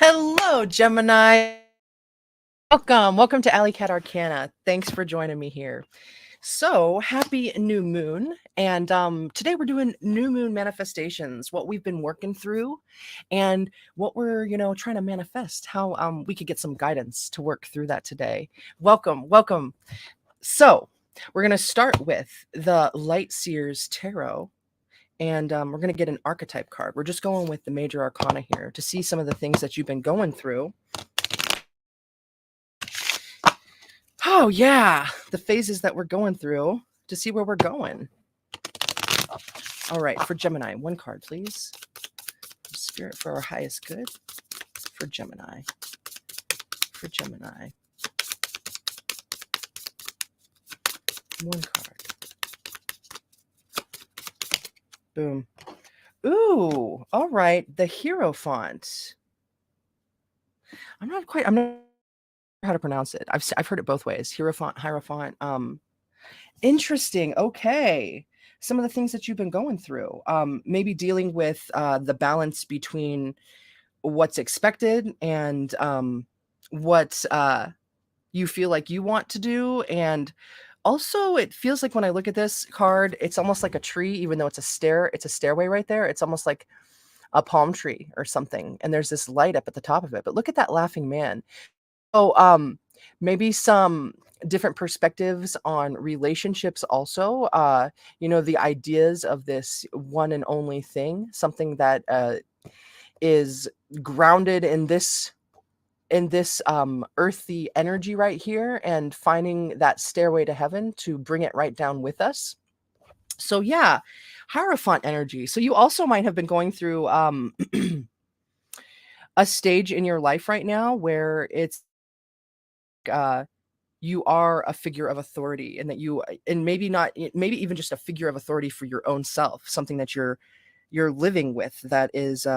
Hello, Gemini. Welcome to AliCatArcana. Thanks for joining me here. So happy new moon. And today we're doing new moon manifestations, what we've been working through and what we're, trying to manifest, how we could get some guidance to work through that today. Welcome. So we're going to start with the Light Seers Tarot. And we're going to get an archetype card. We're just going with the major arcana here to see some of the things that you've been going through. Oh, yeah, the phases that we're going through to see where we're going. All right, for Gemini, one card, please. Spirit for our highest good. For Gemini. One card. Boom. Ooh, all right, the Hierophant. I'm not sure how to pronounce it. I've heard it both ways. Hierophant. Interesting. Okay. Some of the things that you've been going through. Maybe dealing with the balance between what's expected and what you feel like you want to do. And also, it feels like when I look at this card, it's almost like a tree, even though it's a stairway right there. It's almost like a palm tree or something. And there's this light up at the top of it. But look at that laughing man. Oh, maybe some different perspectives on relationships also. The ideas of this one and only thing, something that is grounded in this earthy energy right here, and finding that stairway to heaven to bring it right down with us. So yeah, Hierophant energy. So you also might have been going through a stage in your life right now where it's you are a figure of authority, and that maybe even just a figure of authority for your own self, something that you're living with, that is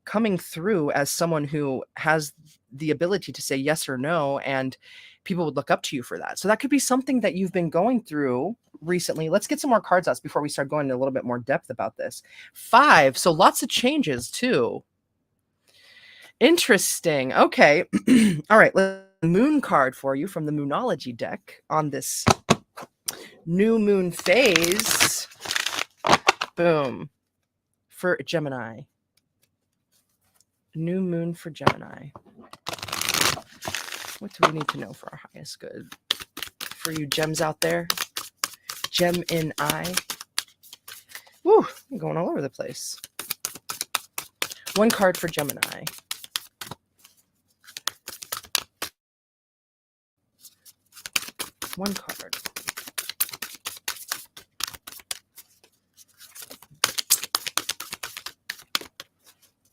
coming through as someone who has the ability to say yes or no, and people would look up to you for that. So that could be something that you've been going through recently. Let's get some more cards out before we start going into a little bit more depth about this. 5, so lots of changes too. Interesting. Okay. All right, moon card for you from the Moonology deck on this new moon phase. Boom. For Gemini. New moon for Gemini. What do we need to know for our highest good? For you gems out there. Gemini. Woo, I'm going all over the place. One card for Gemini. One card.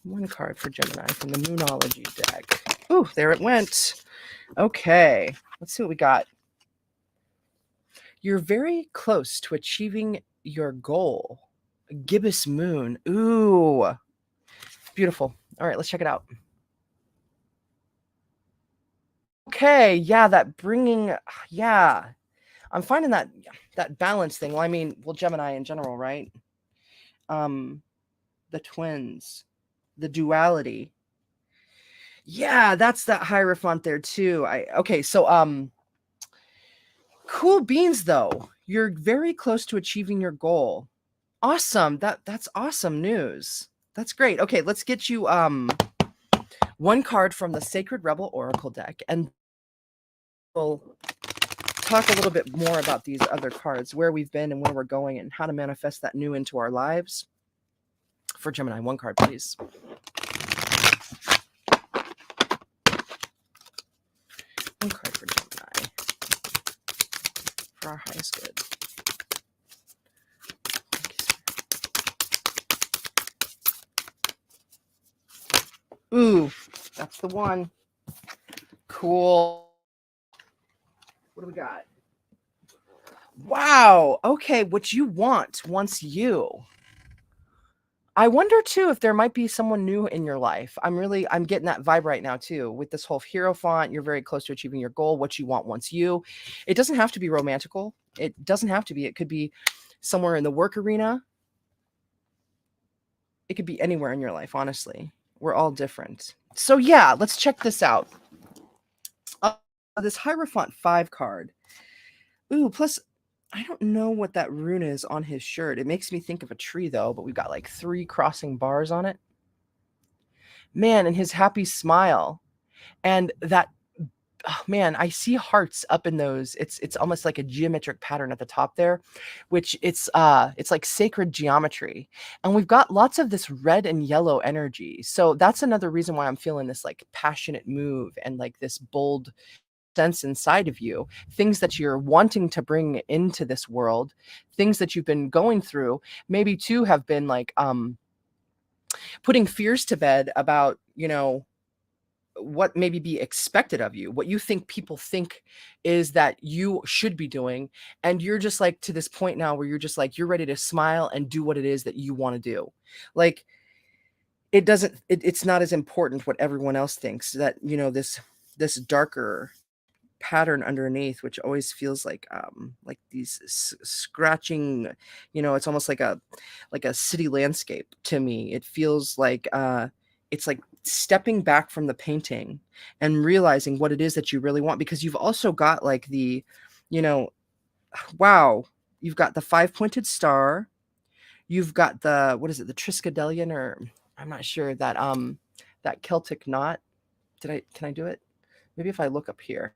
One card for Gemini from the Moonology deck. Ooh, there it went. Okay, let's see what we got. You're very close to achieving your goal. Gibbous moon. Ooh, beautiful. All right, let's check it out. Okay, yeah, I'm finding that balance thing. Well, Gemini in general, right? The twins, the duality. Yeah, that's that Hierophant there too. So cool beans though. You're very close to achieving your goal. Awesome. That's awesome news. That's great. Okay, let's get you one card from the Sacred Rebel Oracle deck, and we'll talk a little bit more about these other cards, where we've been and where we're going, and how to manifest that new into our lives. For Gemini, one card, please. One card for Gemini. For our highest good. Ooh, that's the one. Cool. What do we got? Wow. Okay, what you want wants you. I wonder too if there might be someone new in your life. I'm getting that vibe right now too. With this whole Hierophant, you're very close to achieving your goal. What you want wants you. It doesn't have to be romantical. It doesn't have to be. It could be somewhere in the work arena. It could be anywhere in your life, honestly. We're all different. So yeah, let's check this out. This Hierophant 5 card. Ooh, plus I don't know what that rune is on his shirt. It makes me think of a tree though, but we've got like 3 crossing bars on it. Man, and his happy smile. And that, oh man, I see hearts up in those. It's almost like a geometric pattern at the top there, which it's like sacred geometry. And we've got lots of this red and yellow energy. So that's another reason why I'm feeling this like passionate move and like this bold sense inside of you, things that you're wanting to bring into this world, things that you've been going through, maybe too have been like putting fears to bed about, you know, what maybe be expected of you, what you think people think is that you should be doing. And you're just like to this point now where you're just like, you're ready to smile and do what it is that you want to do. Like it's not as important what everyone else thinks, that, you know, this darker pattern underneath, which always feels like these scratching, you know, it's almost like a city landscape to me. It feels like it's like stepping back from the painting and realizing what it is that you really want, because you've also got like the, you know, wow, you've got the 5-pointed star, you've got the, what is it, the triskelion, or I'm not sure, that Celtic knot. Can I do it? Maybe if I look up here.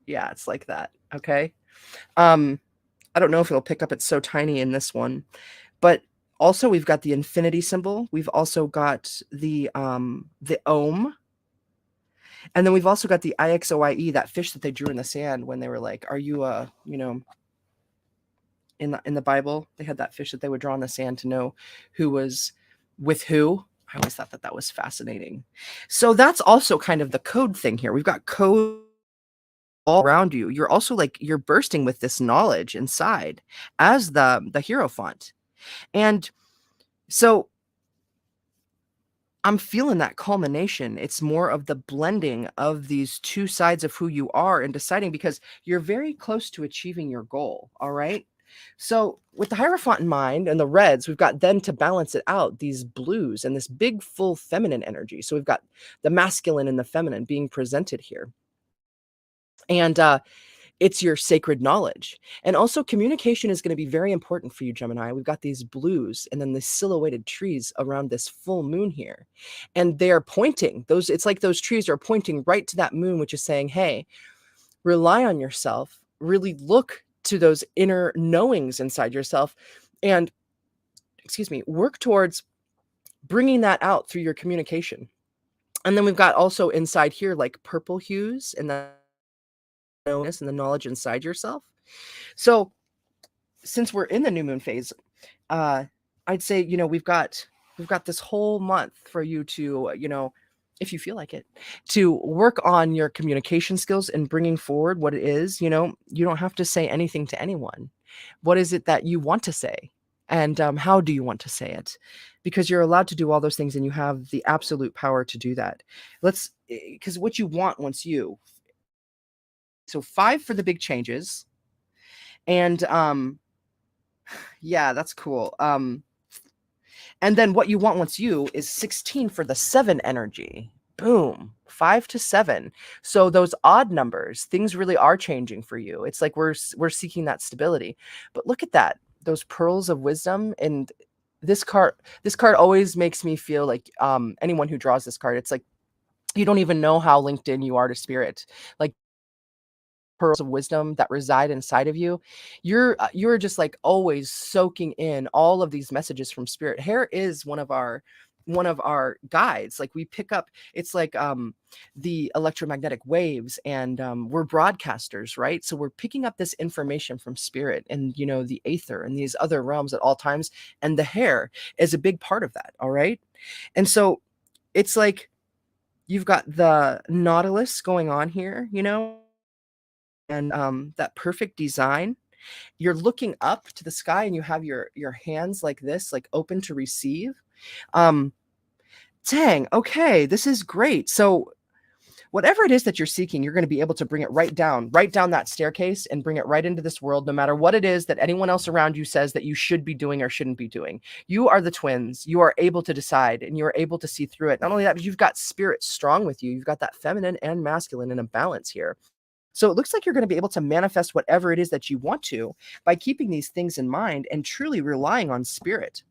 Yeah, it's like that. Okay. I don't know if it'll pick up. It's so tiny in this one. But also we've got the infinity symbol. We've also got the ohm. And then we've also got the IXOIE, that fish that they drew in the sand when they were like, are you you know, in the Bible, they had that fish that they would draw in the sand to know who was with who. I always thought that that was fascinating. So that's also kind of the code thing here. We've got code all around you. You're also like, you're bursting with this knowledge inside as the Hierophant. And so I'm feeling that culmination. It's more of the blending of these two sides of who you are and deciding, because you're very close to achieving your goal. All right. So with the Hierophant in mind and the reds, we've got then to balance it out, these blues and this big full feminine energy. So we've got the masculine and the feminine being presented here. And it's your sacred knowledge. And also communication is going to be very important for you, Gemini. We've got these blues and then the silhouetted trees around this full moon here. And they're pointing those, it's like those trees are pointing right to that moon, which is saying, hey, rely on yourself, really look to those inner knowings inside yourself, and excuse me, work towards bringing that out through your communication. And then we've got also inside here, like purple hues and the knowingness and the knowledge inside yourself. So since we're in the new moon phase, I'd say, you know, we've got this whole month for you to, you know, if you feel like it, to work on your communication skills and bringing forward what it is. You know, you don't have to say anything to anyone. What is it that you want to say? And how do you want to say it? Because you're allowed to do all those things and you have the absolute power to do that. Because what you want wants you. So 5 for the big changes. And yeah, that's cool. And then what you want wants you is 16 for the 7 energy. Boom. 5 to 7. So those odd numbers, things really are changing for you. It's like we're seeking that stability. But look at that. Those pearls of wisdom. And this card always makes me feel like anyone who draws this card, it's like you don't even know how linked in you are to spirit. Like pearls of wisdom that reside inside of you, you're just like always soaking in all of these messages from spirit. Hair is one of our guides. Like we pick up, it's like the electromagnetic waves, and we're broadcasters, right? So we're picking up this information from spirit and, you know, the aether and these other realms at all times, and the hair is a big part of that. All right. And so it's like you've got the nautilus going on here, you know, and that perfect design. You're looking up to the sky and you have your hands like this, like open to receive. um Dang, okay, this is great. So whatever it is that you're seeking, you're going to be able to bring it right down that staircase and bring it right into this world, no matter what it is that anyone else around you says that you should be doing or shouldn't be doing. You are the twins. You are able to decide, and you are able to see through it. Not only that, but you've got spirit strong with you. You've got that feminine and masculine in a balance here. So it looks like you're going to be able to manifest whatever it is that you want to by keeping these things in mind and truly relying on spirit.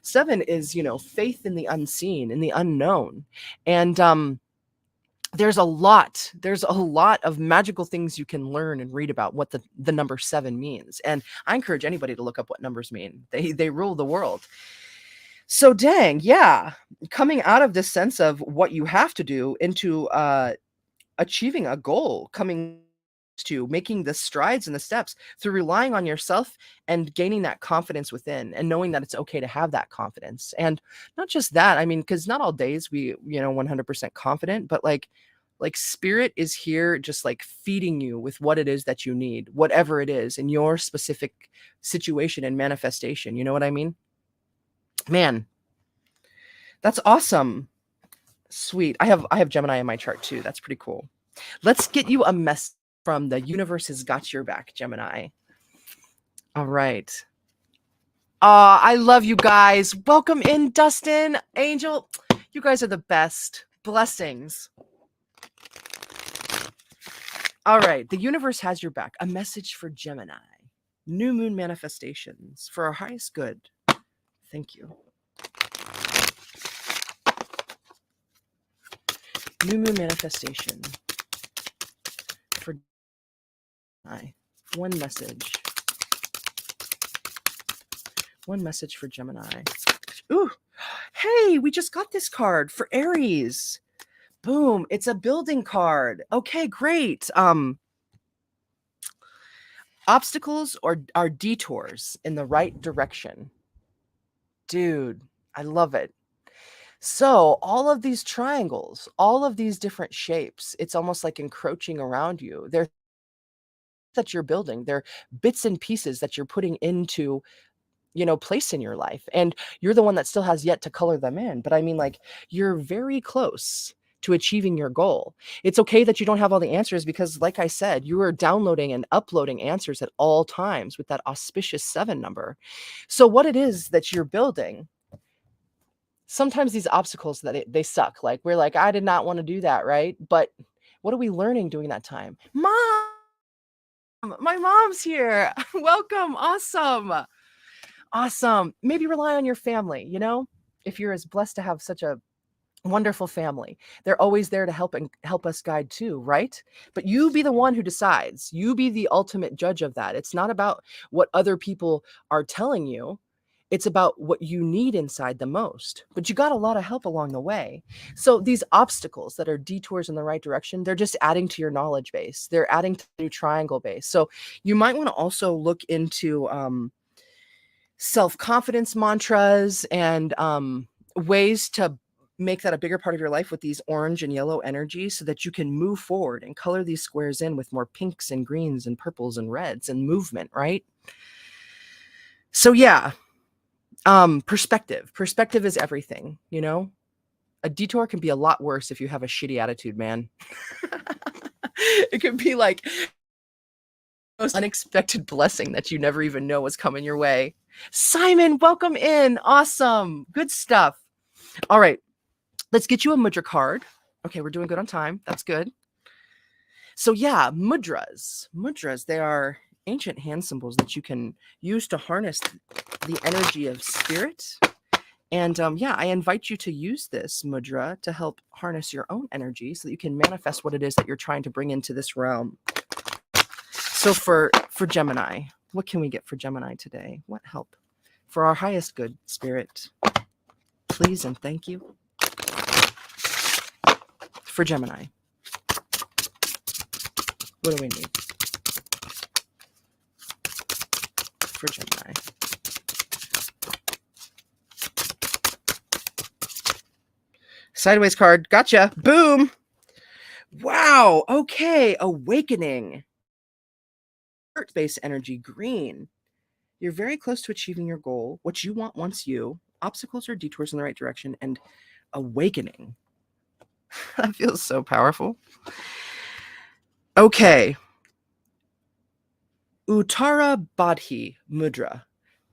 7 is, faith in the unseen, in the unknown. And there's a lot of magical things you can learn and read about what the number 7 means. And I encourage anybody to look up what numbers mean. They rule the world. So dang, yeah, coming out of this sense of what you have to do into achieving a goal, coming to making the strides and the steps through relying on yourself and gaining that confidence within and knowing that it's okay to have that confidence. And not just that, I mean, because not all days we 100% confident, but like spirit is here just like feeding you with what it is that you need, whatever it is in your specific situation and manifestation. You know what I mean? Man, that's awesome. Sweet. I have Gemini in my chart too. That's pretty cool. Let's get you a message from the universe has got your back, Gemini. All right. I love you guys. Welcome in, Dustin, Angel. You guys are the best. Blessings. All right. The universe has your back. A message for Gemini. New moon manifestations for our highest good. Thank you. New moon manifestation for Gemini. One message for Gemini. Ooh, hey, we just got this card for Aries. Boom, it's a building card. Okay, great. Obstacles are detours in the right direction. Dude, I love it. So all of these triangles, all of these different shapes, it's almost like encroaching around you. They're that you're building. They're bits and pieces that you're putting into, place in your life. And you're the one that still has yet to color them in. But I mean, like, you're very close to achieving your goal. It's okay that you don't have all the answers because, like I said, you are downloading and uploading answers at all times with that auspicious 7 number. So what it is that you're building, sometimes these obstacles that they suck. Like, we're like, I did not want to do that, right? But what are we learning during that time? Mom, my mom's here. Welcome. Awesome. Maybe rely on your family, if you're as blessed to have such a wonderful family. They're always there to help us guide too, right? But you be the one who decides. You be the ultimate judge of that. It's not about what other people are telling you. It's about what you need inside the most. But you got a lot of help along the way. So these obstacles that are detours in the right direction, they're just adding to your knowledge base. They're adding to the new triangle base. So you might want to also look into self-confidence mantras and ways to make that a bigger part of your life with these orange and yellow energies so that you can move forward and color these squares in with more pinks and greens and purples and reds and movement, right? So yeah, perspective is everything, A detour can be a lot worse if you have a shitty attitude, man. It can be like most unexpected blessing that you never even know was coming your way. Simon, welcome in. Awesome. Good stuff. All right. Let's get you a mudra card. Okay, we're doing good on time. That's good. So yeah, mudras. Mudras, they are ancient hand symbols that you can use to harness the energy of spirit. And yeah, I invite you to use this mudra to help harness your own energy so that you can manifest what it is that you're trying to bring into this realm. So for Gemini, what can we get for Gemini today? What help? For our highest good, spirit, please and thank you. For Gemini, what do we need? For Gemini. Sideways card. Gotcha. Boom. Wow. Okay. Awakening. Earth-based energy. Green. You're very close to achieving your goal. What you want you. Obstacles or detours in the right direction. And awakening. That feels so powerful. Okay. Uttara Badhi Mudra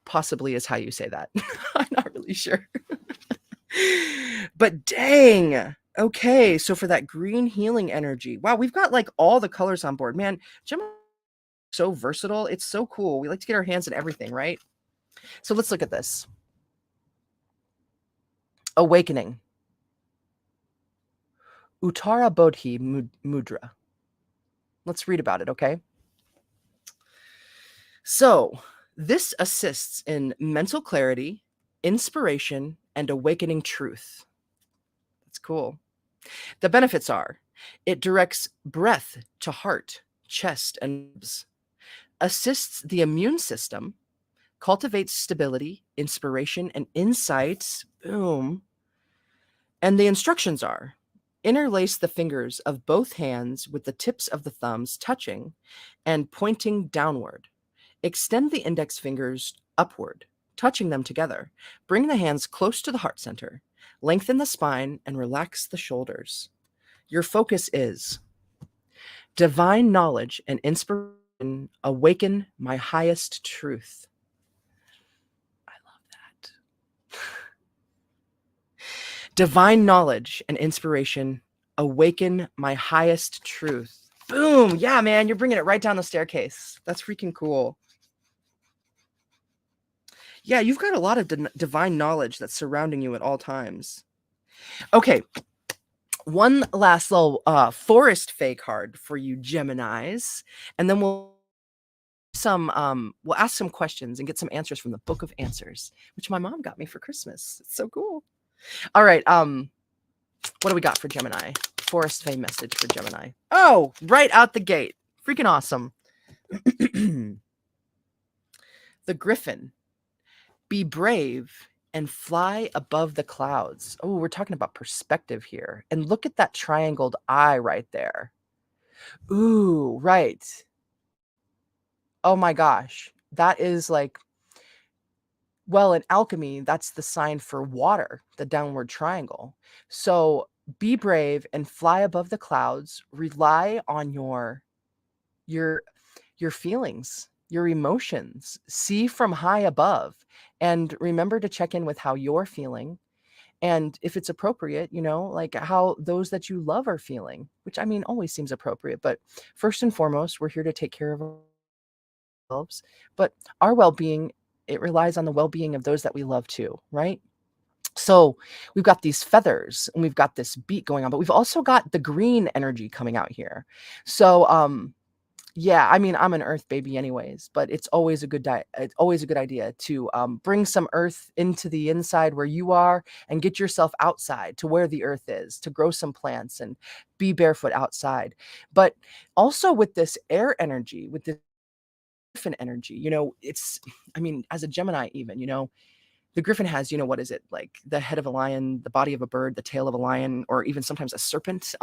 possibly is how you say that. I'm not really sure. But dang. Okay, so for that green healing energy. Wow, we've got like all the colors on board. Man, Gemini is so versatile. It's so cool. We like to get our hands in everything, right? So let's look at this. Awakening. Uttara Bodhi Mudra. Let's read about it, okay? So, this assists in mental clarity, inspiration, and awakening truth. That's cool. The benefits are it directs breath to heart, chest, and ribs, assists the immune system, cultivates stability, inspiration, and insights. Boom. And the instructions are interlace the fingers of both hands with the tips of the thumbs touching and pointing downward. Extend the index fingers upward, touching them together. Bring the hands close to the heart center. Lengthen the spine and relax the shoulders. Your focus is divine knowledge and inspiration. Awaken my highest truth. I love that. Divine knowledge and inspiration. Awaken my highest truth. Boom. Yeah, man, you're bringing it right down the staircase. That's freaking cool. Yeah, you've got a lot of divine knowledge that's surrounding you at all times. Okay. One last little forest fae card for you Geminis, and then we'll ask some questions and get some answers from the Book of Answers, which my mom got me for Christmas. It's so cool. All right, what do we got for Gemini? Forest fae message for Gemini. Oh, right out the gate. Freaking awesome. The Griffin. Be brave and fly above the clouds. Oh, we're talking about perspective here. And look at that triangled eye right there. Ooh, right. Oh my gosh. That is like, well, in alchemy, that's the sign for water, the downward triangle. So be brave and fly above the clouds. Rely on your feelings, your emotions. See from high above. And remember to check in with how you're feeling. And if it's appropriate, like how those that you love are feeling, which I mean, always seems appropriate. But first and foremost, we're here to take care of ourselves. But our well-being, it relies on the well-being of those that we love too, right? So we've got these feathers and we've got this beat going on, but we've also got the green energy coming out here. So, yeah, I mean, I'm an earth baby anyways, but it's always a good idea to bring some earth into the inside where you are and get yourself outside to where the earth is, to grow some plants and be barefoot outside. But also with this air energy, with this griffin energy, I mean, as a Gemini even, the griffin has, what is it? Like the head of a lion, the body of a bird, the tail of a lion, or even sometimes a serpent.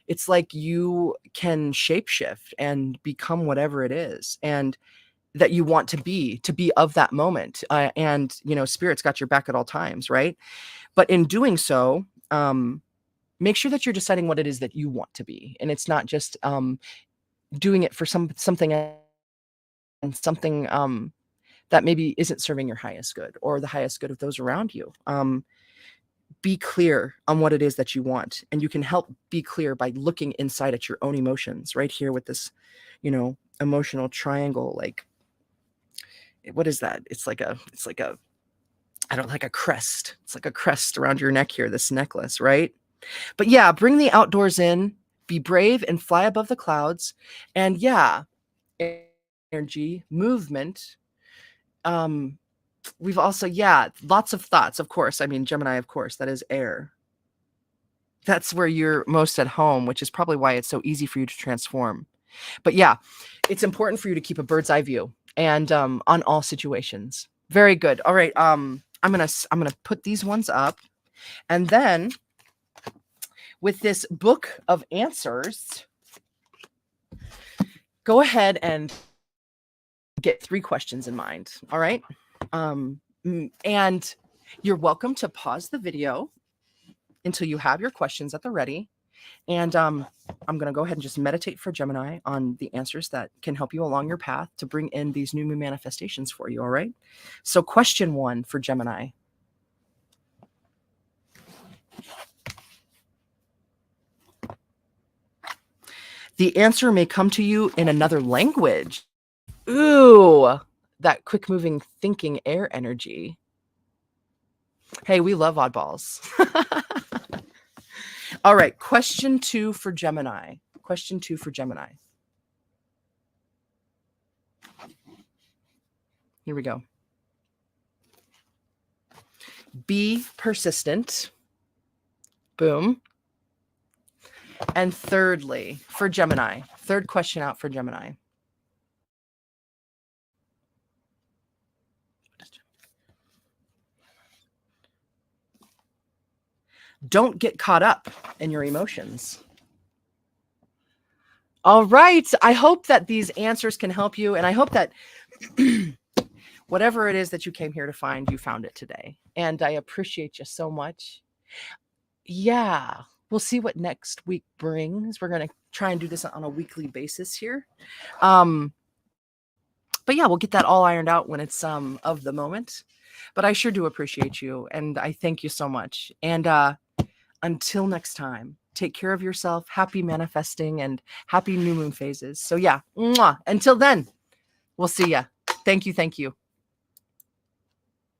It's like you can shapeshift and become whatever it is and that you want to be of that moment. And, spirit's got your back at all times, right? But in doing so, make sure that you're deciding what it is that you want to be. And it's not just doing it for something and something that maybe isn't serving your highest good or the highest good of those around you. Be clear on what it is that you want. And you can help be clear by looking inside at your own emotions right here with this, emotional triangle. Like, what is that? It's like a crest. It's like a crest around your neck here, this necklace, right? But yeah, bring the outdoors in, be brave and fly above the clouds. And yeah, energy, movement. We've also, lots of thoughts, of course. I mean, Gemini, of course, that is air. That's where you're most at home, which is probably why it's so easy for you to transform. But yeah, it's important for you to keep a bird's eye view and on all situations. Very good. All right. I'm gonna put these ones up, and then with this book of answers, go ahead and get 3 questions in mind. All right. And you're welcome to pause the video until you have your questions at the ready. And I'm going to go ahead and just meditate for Gemini on the answers that can help you along your path to bring in these new moon manifestations for you. All right. So question 1 for Gemini. The answer may come to you in another language. Ooh, that quick moving thinking air energy. Hey, we love oddballs. All right. Question 2 for Gemini. Question 2 for Gemini. Here we go. Be persistent. Boom. And thirdly, for Gemini, third question out for Gemini. Don't get caught up in your emotions. All right. I hope that these answers can help you. And I hope that whatever it is that you came here to find, you found it today. And I appreciate you so much. Yeah. We'll see what next week brings. We're going to try and do this on a weekly basis here. But yeah, we'll get that all ironed out when it's of the moment. But I sure do appreciate you. And I thank you so much. And until next time, take care of yourself. Happy manifesting and happy new moon phases. So yeah, mwah. Until then, we'll see ya. Thank you. Thank you.